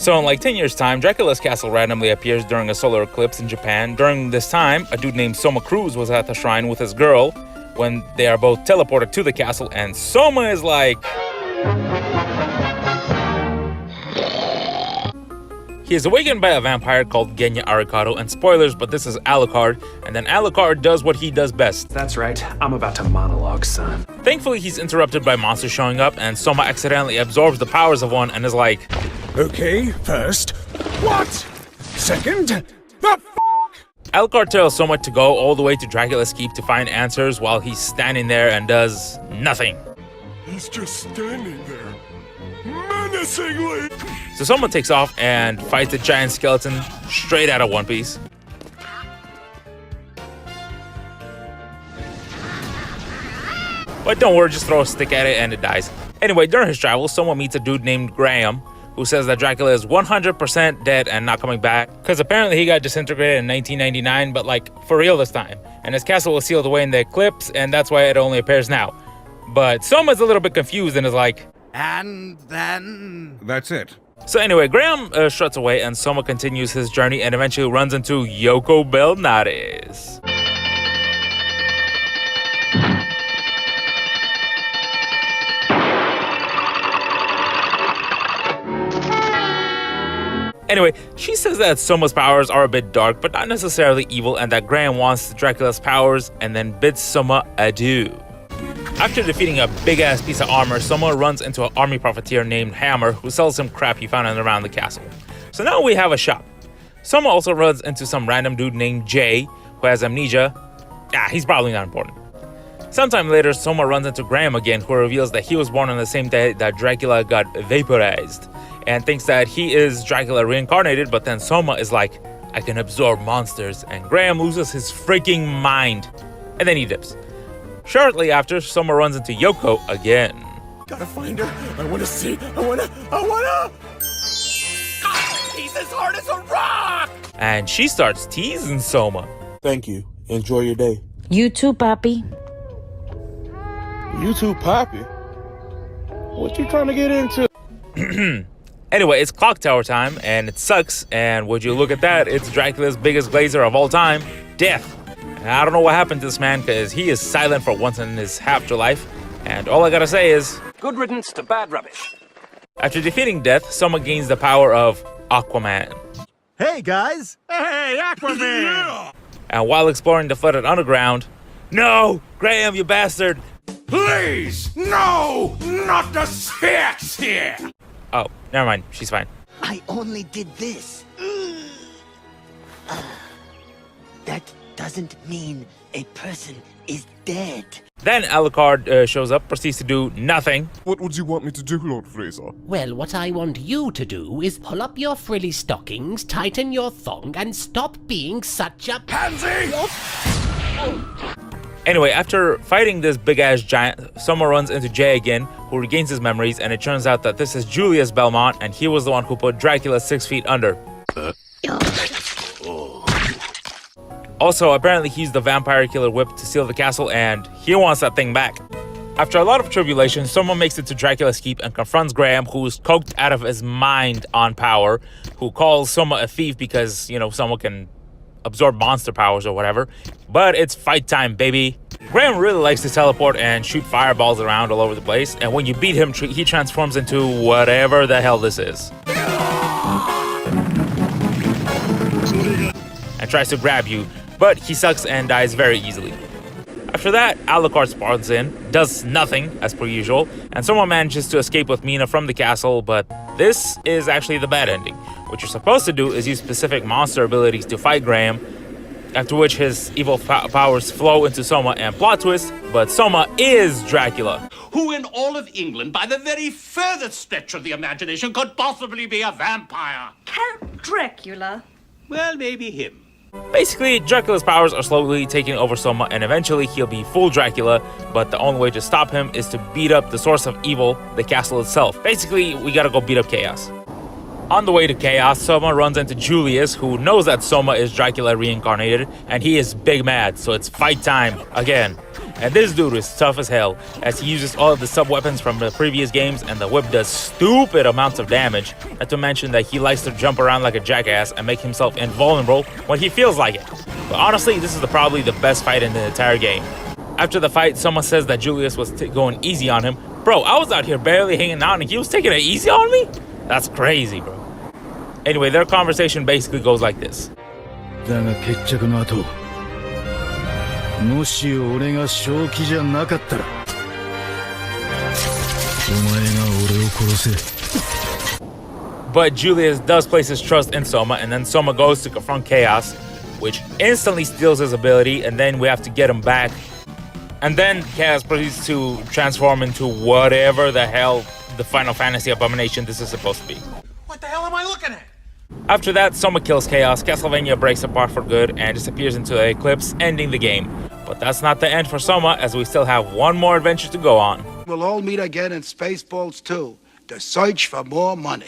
So in like 10 years time, Dracula's castle randomly appears during a solar eclipse in Japan. During this time, a dude named Soma Cruz was at the shrine with his girl when they are both teleported to the castle, and Soma is like... He is awakened by a vampire called Genya Arikado, and spoilers, but this is Alucard, and then Alucard does what he does best. That's right, I'm about to monologue, son. Thankfully, he's interrupted by monsters showing up, and Soma accidentally absorbs the powers of one and is like... Okay, first, what? Second, the f***? Alucard tells Soma to go all the way to Dracula's keep to find answers while he's standing there and does nothing. He's just standing there, menacingly. So Soma takes off and fights a giant skeleton straight out of One Piece. But don't worry, just throw a stick at it and it dies. Anyway, during his travels, Soma meets a dude named Graham, who says that Dracula is 100% dead and not coming back, because apparently he got disintegrated in 1999, but like for real this time. And his castle was sealed away in the eclipse, and that's why it only appears now. But Soma's a little bit confused and is like... And then... That's it. So anyway, Graham struts away, and Soma continues his journey and eventually runs into Yoko Belnares. Anyway, she says that Soma's powers are a bit dark, but not necessarily evil, and that Graham wants Dracula's powers and then bids Soma adieu. After defeating a big-ass piece of armor, Soma runs into an army profiteer named Hammer, who sells some crap he found around the castle. So now we have a shop. Soma also runs into some random dude named Jay, who has amnesia. He's probably not important. Sometime later, Soma runs into Graham again, who reveals that he was born on the same day that Dracula got vaporized, and thinks that he is Dracula reincarnated, but then Soma is like, I can absorb monsters, and Graham loses his freaking mind, and then he dips. Shortly after, Soma runs into Yoko again. Gotta find her. I wanna see. I wanna. He's as hard as a rock! And she starts teasing Soma. Thank you. Enjoy your day. You too, Papi. You too, Poppy. What you trying to get into? Anyway, it's clock tower time, and it sucks, and would you look at that, it's Dracula's biggest glazer of all time, Death. And I don't know what happened to this man, because he is silent for once in his afterlife, and all I gotta say is... Good riddance to bad rubbish. After defeating Death, Soma gains the power of Aquaman. Hey, guys! Hey, Aquaman! Yeah. And while exploring the flooded underground... No! Graham, you bastard! Please, no, not the sex here. Oh, never mind, she's fine. I only did this. That doesn't mean a person is dead. Then Alucard shows up, proceeds to do nothing. What would you want me to do, Lord Fraser? Well, what I want you to do is pull up your frilly stockings, tighten your thong, and stop being such a Pansy! Anyway, after fighting this big-ass giant, Soma runs into Jay again, who regains his memories, and it turns out that this is Julius Belmont, and he was the one who put Dracula 6 feet under. Also, apparently he's the vampire killer whipped to steal the castle, and he wants that thing back. After a lot of tribulation, Soma makes it to Dracula's keep and confronts Graham, who's coked out of his mind on power, who calls Soma a thief because, you know, Soma can absorb monster powers or whatever. But it's fight time, baby. Graham really likes to teleport and shoot fireballs around all over the place, and when you beat him, he transforms into whatever the hell this is. And tries to grab you, but he sucks and dies very easily. After that, Alucard spawns in, does nothing, as per usual, and someone manages to escape with Mina from the castle, but this is actually the bad ending. What you're supposed to do is use specific monster abilities to fight Graham, after which his evil powers flow into Soma, and plot twist, but Soma is Dracula. Who in all of England, by the very furthest stretch of the imagination, could possibly be a vampire? Count Dracula. Well, maybe him. Basically, Dracula's powers are slowly taking over Soma, and eventually he'll be full Dracula, but the only way to stop him is to beat up the source of evil, the castle itself. Basically, we gotta go beat up Chaos. On the way to Chaos, Soma runs into Julius, who knows that Soma is Dracula reincarnated, and he is big mad, so it's fight time again. And this dude is tough as hell, as he uses all of the sub-weapons from the previous games, and the whip does stupid amounts of damage, not to mention that he likes to jump around like a jackass and make himself invulnerable when he feels like it. But honestly, this is probably the best fight in the entire game. After the fight, someone says that Julius was going easy on him. Bro, I was out here barely hanging out and he was taking it easy on me? That's crazy, bro. Anyway, their conversation basically goes like this. だが決着の後、もし俺が正気じゃなかったら、お前が俺を殺せ。 But Julius does place his trust in Soma, and then Soma goes to confront Chaos, which instantly steals his ability, and then we have to get him back. And then Chaos proceeds to transform into whatever the hell the Final Fantasy abomination this is supposed to be. What the hell am I looking at? After that, Soma kills Chaos, Castlevania breaks apart for good, and disappears into an eclipse, ending the game. But that's not the end for Soma, as we still have one more adventure to go on. We'll all meet again in Spaceballs 2 to search for more money.